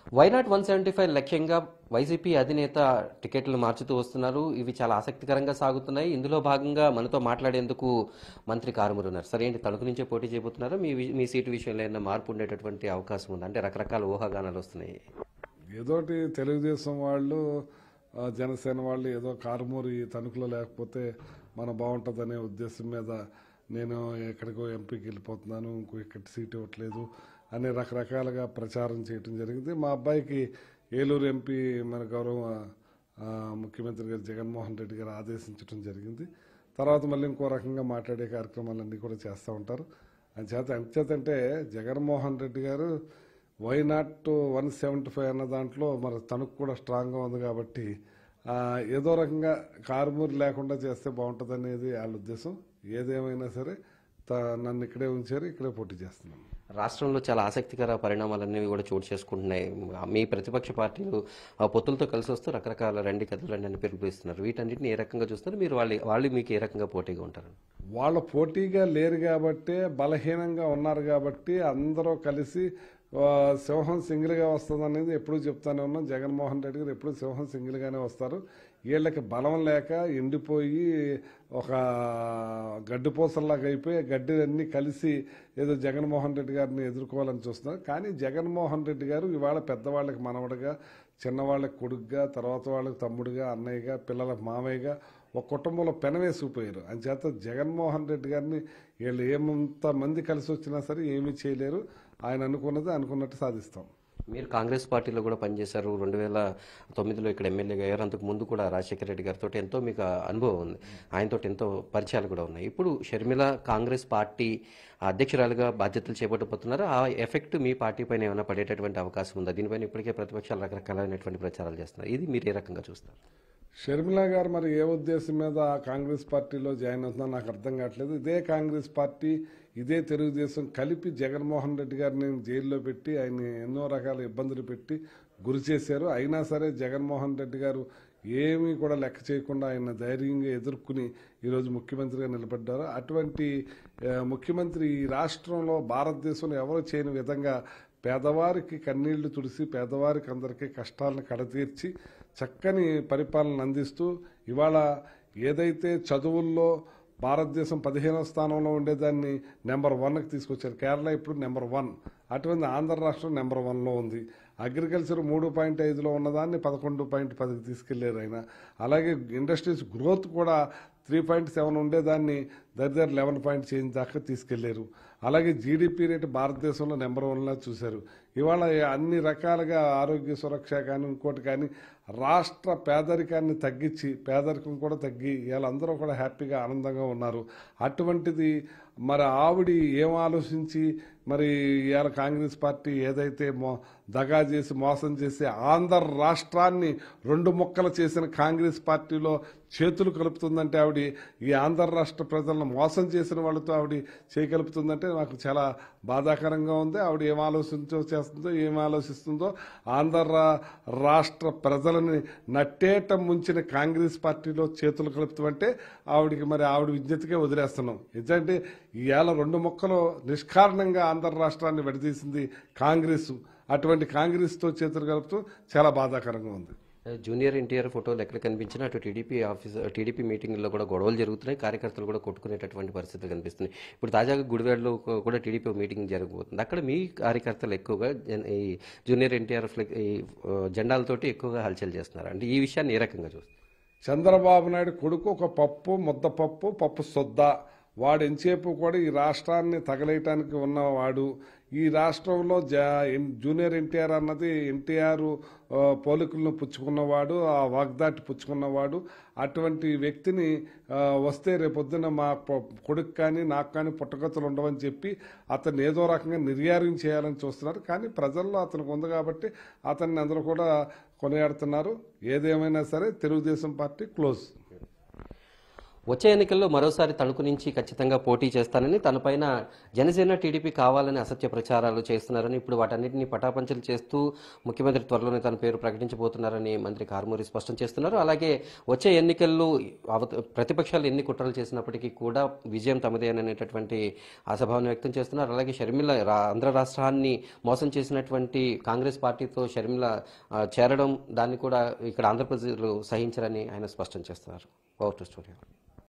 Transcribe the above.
Why not 175 లక్ష్యంగా YCP అధినేత టికెట్లు మార్చుతూ వస్తున్నారు. ఇవి చాలా ఆసక్తికరంగా సాగుతున్నాయి. ఇందులో భాగంగా మనతో మాట్లాడేందుకు మంత్రి కారుమూరి ఉన్నారు. సరే ఏంటి, తణుకు నుంచే పోటీ చేయబోతున్నారా? మీ సీటు విషయంలో ఏమైనా మార్పు ఉండేటటువంటి అవకాశం ఉందా? అంటే రకరకాల ఊహాగానాలు వస్తున్నాయి. ఏదోటి తెలుగుదేశం వాళ్ళు జనసేన వాళ్ళు ఏదో కారుమూరి తణుకులో లేకపోతే మనం బాగుంటుందనే ఉద్దేశం మీద నేను ఎక్కడికో ఎంపీకి వెళ్ళిపోతున్నాను, ఇంకో ఇక్కడ సీట్ ఇవ్వట్లేదు అనే రకరకాలుగా ప్రచారం చేయడం జరిగింది. మా అబ్బాయికి ఏలూరు ఎంపీ మన గౌరవ ముఖ్యమంత్రి గారు జగన్మోహన్ రెడ్డి గారు ఆదేశించడం జరిగింది. తర్వాత మళ్ళీ ఇంకో రకంగా మాట్లాడే కార్యక్రమాలన్నీ కూడా చేస్తూ ఉంటారు. అంచేతంటే జగన్మోహన్ రెడ్డి గారు వైనాట్ 175 అన్న దాంట్లో మరి తణుకు కూడా స్ట్రాంగ్గా ఉంది కాబట్టి ఏదో రకంగా కారుమూరి లేకుండా చేస్తే బాగుంటుంది అనేది వాళ్ళ ఉద్దేశం. ఏదేమైనా సరే నన్ను ఇక్కడే ఉంచారు, ఇక్కడే పోటీ చేస్తున్నాను. రాష్ట్రంలో చాలా ఆసక్తికర పరిణామాలన్నీ కూడా చోటు చేసుకుంటున్నాయి. మీ ప్రతిపక్ష పార్టీలు పొత్తులతో కలిసి వస్తూ రకరకాల రండి కథలు అని పిలుపుస్తున్నారు. వీటన్నిటిని ఏ రకంగా చూస్తారు మీరు? వాళ్ళు మీకు ఏ రకంగా పోటీగా ఉంటారు? వాళ్ళ పోటీగా లేరు కాబట్టి, బలహీనంగా ఉన్నారు కాబట్టి అందరూ కలిసి సింహం సింగిల్గా వస్తుంది అనేది ఎప్పుడూ చెప్తానే ఉన్నాం. జగన్మోహన్ రెడ్డి గారు ఎప్పుడు సింహం సింగిల్గానే వస్తారు. వీళ్ళకి బలం లేక ఎండిపోయి ఒక గడ్డిపూసల్లాగా అయిపోయి గడ్డి అన్నీ కలిసి ఏదో జగన్మోహన్ రెడ్డి గారిని ఎదుర్కోవాలని చూస్తున్నారు. కానీ జగన్మోహన్ రెడ్డి గారు ఇవాళ పెద్దవాళ్ళకి మనవడుగా, చిన్నవాళ్ళకి కొడుకుగా, తర్వాత వాళ్ళకి తమ్ముడుగా, అన్నయ్యగా, పిల్లలకు మామయ్యగా ఒక కుటుంబంలో పెనవేసుకుపోయారు. అంచేత జగన్మోహన్ రెడ్డి గారిని వీళ్ళు ఏమంత మంది కలిసి వచ్చినా సరే ఏమీ చేయలేరు. ఆయన అనుకున్నది అనుకున్నట్టు సాధిస్తాం. మీరు కాంగ్రెస్ పార్టీలో కూడా పనిచేశారు. 2009లో ఇక్కడ ఎమ్మెల్యేగా అయ్యారు. అంతకు ముందు కూడా రాజశేఖర రెడ్డి గారితో ఎంతో మీకు అనుభవం ఉంది. ఆయనతో ఎంతో పరిచయాలు కూడా ఉన్నాయి. ఇప్పుడు షర్మిల కాంగ్రెస్ పార్టీ అధ్యక్షురాలుగా బాధ్యతలు చేపట్టబోతున్నారు. ఆ ఎఫెక్ట్ మీ పార్టీ పైన ఏమైనా పడేటటువంటి అవకాశం ఉందా? దీనిపైన ఇప్పటికే ప్రతిపక్షాలు రకరకాలైనటువంటి ప్రచారాలు చేస్తున్నారు. ఇది మీరు ఏ రకంగా చూస్తారు? షర్మిల గారు మరి ఏ ఉద్దేశం మీద కాంగ్రెస్ పార్టీలో జాయిన్ అవుతుందో నాకు అర్థం కావట్లేదు. ఇదే కాంగ్రెస్ పార్టీ, ఇదే తెలుగుదేశం కలిపి జగన్మోహన్ రెడ్డి గారిని జైల్లో పెట్టి ఆయన ఎన్నో రకాల ఇబ్బందులు పెట్టి గురి చేశారు. అయినా సరే జగన్మోహన్ రెడ్డి గారు ఏమీ కూడా లెక్క చేయకుండా ఆయన ధైర్యంగా ఎదుర్కొని ఈరోజు ముఖ్యమంత్రిగా నిలబడ్డారు. అటువంటి ముఖ్యమంత్రి ఈ రాష్ట్రంలో భారతదేశంలో ఎవరు చేయని విధంగా పేదవారికి కన్నీళ్లు తుడిసి పేదవారికి అందరికీ కష్టాలను కడతీర్చి చక్కని పరిపాలన అందిస్తూ ఇవాళ ఏదైతే చదువుల్లో భారతదేశం 15వ స్థానంలో ఉండేదాన్ని నెంబర్ 1కి తీసుకొచ్చారు. కేరళ ఇప్పుడు నెంబర్ 1. అటువంటి ఆంధ్ర రాష్ట్రం నెంబర్ 1లో ఉంది. అగ్రికల్చర్ 3.5లో ఉన్నదాన్ని 11.10కి తీసుకెళ్లారు ఆయన. అలాగే ఇండస్ట్రీస్ గ్రోత్ కూడా 3.7 ఉండేదాన్ని దగ్గర 11 చేంజ్ దాకా తీసుకెళ్లారు. అలాగే జీడిపి రేటు భారతదేశంలో నెంబర్ 1లా చూశారు. ఇవాళ అన్ని రకాలుగా ఆరోగ్య సురక్ష కానీ ఇంకోటి కానీ రాష్ట్ర పేదరికాన్ని తగ్గించి పేదరికం కూడా తగ్గి వీళ్ళందరూ కూడా హ్యాపీగా ఆనందంగా ఉన్నారు. అటువంటిది మరి ఆవిడ ఏం ఆలోచించి మరి ఇవాళ కాంగ్రెస్ పార్టీ ఏదైతే దగా చేసి మోసం చేసి ఆంధ్ర రాష్ట్రాన్ని 2 ముక్కలు చేసిన కాంగ్రెస్ పార్టీలో చేతులు కలుపుతుందంటే ఆవిడ ఈ ఆంధ్ర రాష్ట్ర ప్రజలను మోసం చేసిన వాళ్ళతో ఆవిడ చేయగలుపుతుందంటే నాకు చాలా బాధాకరంగా ఉంది. ఆవిడ ఏం చేస్తుందో ఏం ఆలోచిస్తుందో ఆంధ్ర రాష్ట్ర ప్రజలని నట్టేట ముంచిన కాంగ్రెస్ పార్టీలో చేతులు కలుపుతామంటే ఆవిడకి మరి ఆవిడ విజ్ఞతకే వదిలేస్తున్నాం. ఎందుకంటే ఇవాళ 2 ముక్కలు నిష్కారణంగా ఆంధ్ర రాష్ట్రాన్ని విడదీసింది కాంగ్రెస్. అటువంటి కాంగ్రెస్తో చేతులు కలుపుతూ చాలా బాధాకరంగా ఉంది. జూనియర్ ఎన్టీఆర్ ఫోటోలు ఎక్కడ కనిపించినా అటు టీడీపీ మీటింగ్లో కూడా గొడవలు జరుగుతున్నాయి. కార్యకర్తలు కూడా కొట్టుకునేటటువంటి పరిస్థితులు కనిపిస్తున్నాయి. ఇప్పుడు తాజాగా గుడివాడలో కూడా టీడీపీ మీటింగ్ జరగబోతుంది. అక్కడ మీ కార్యకర్తలు ఎక్కువగా ఈ జూనియర్ ఎన్టీఆర్ జెండాలతోటి ఎక్కువగా హల్చల్ చేస్తున్నారు. అంటే ఈ విషయాన్ని ఏ రకంగా చూస్తారు? చంద్రబాబు నాయుడు కొడుకు ఒక పప్పు సొద్ద వాడు ఎంతసేపు కూడా ఈ రాష్ట్రాన్ని తగలేయటానికి ఉన్నవాడు. ఈ రాష్ట్రంలో జూనియర్ ఎన్టీఆర్ అన్నది ఎన్టీఆర్ పోలికలను పుచ్చుకున్నవాడు, ఆ వాగ్దాటి పుచ్చుకున్నవాడు. అటువంటి వ్యక్తిని వస్తే రేపొద్దున మా కొడుకు కానీ నాకు కానీ పుట్టగతులు ఉండవని చెప్పి అతన్ని ఏదో రకంగా నిర్యారం చేయాలని చూస్తున్నారు. కానీ ప్రజల్లో అతనికి ఉంది కాబట్టి అతన్ని అందరూ కూడా కొనియాడుతున్నారు. ఏదేమైనా సరే తెలుగుదేశం పార్టీ క్లోజ్. వచ్చే ఎన్నికల్లో మరోసారి తణుకు నుంచి ఖచ్చితంగా పోటీ చేస్తానని తనపైన జనసేన టీడీపీ కావాలని అసత్య ప్రచారాలు చేస్తున్నారని, ఇప్పుడు వాటన్నిటిని పటాపంచలు చేస్తూ ముఖ్యమంత్రి త్వరలోనే తన పేరు ప్రకటించబోతున్నారని మంత్రి కారుమూరి స్పష్టం చేస్తున్నారు. అలాగే వచ్చే ఎన్నికల్లో ప్రతిపక్షాలు ఎన్ని కుట్రలు చేసినప్పటికీ కూడా విజయం తమదే అనేటటువంటి ఆశాభావాన్ని వ్యక్తం చేస్తున్నారు. అలాగే షర్మిల ఆంధ్ర రాష్ట్రాన్ని మోసం చేసినటువంటి కాంగ్రెస్ పార్టీతో షర్మిల చేరడం, దాన్ని కూడా ఇక్కడ ఆంధ్ర ప్రజలు సహించరని ఆయన స్పష్టం చేస్తున్నారు. Over to studio.